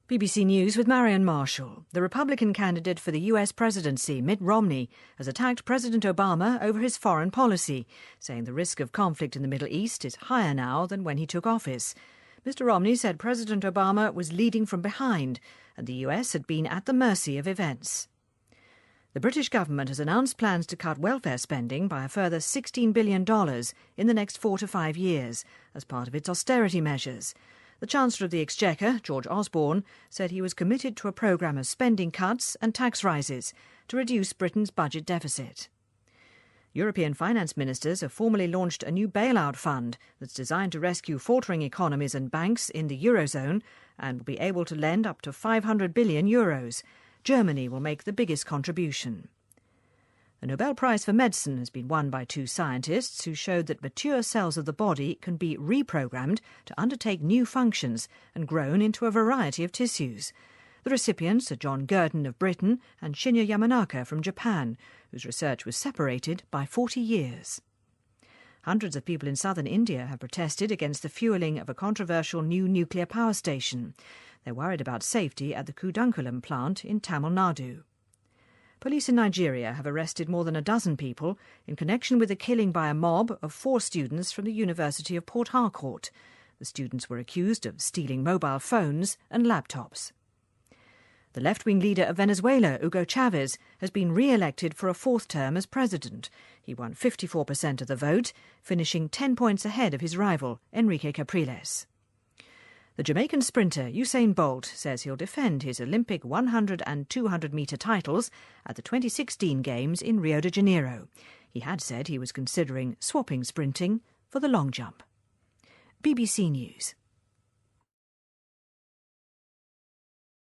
BBC News with Marion Marshall. The Republican candidate for the US presidency, Mitt Romney, has attacked President Obama over his foreign policy, saying the risk of conflict in the Middle East is higher now than when he took office. Mr. Romney said President Obama was leading from behind and the US had been at the mercy of events. The British government has announced plans to cut welfare spending by a further $16 billion in the next 4 to 5 years as part of its austerity measures. The Chancellor of the Exchequer, George Osborne, said he was committed to a programme of spending cuts and tax rises to reduce Britain's budget deficit. European finance ministers have formally launched a new bailout fund that's designed to rescue faltering economies and banks in the Eurozone and will be able to lend up to €500 billion. Germany will make the biggest contribution. The Nobel Prize for Medicine has been won by 2 scientists who showed that mature cells of the body can be reprogrammed to undertake new functions and grown into a variety of tissues. The recipients are John Gurdon of Britain and Shinya Yamanaka from Japan, whose research was separated by 40 years. Hundreds of people in southern India have protested against the fuelling of a controversial new nuclear power station. They're worried about safety at the Kudankulam plant in Tamil Nadu. Police in Nigeria have arrested more than a dozen people in connection with the killing by a mob of 4 students from the University of Port Harcourt. The students were accused of stealing mobile phones and laptops. The left-wing leader of Venezuela, Hugo Chavez, has been re-elected for a 4th term as president. He won 54% of the vote, finishing 10 points ahead of his rival, Enrique Capriles. The Jamaican sprinter Usain Bolt says he'll defend his Olympic 100 and 200-metre titles at the 2016 Games in Rio de Janeiro. He had said he was considering swapping sprinting for the long jump. BBC News.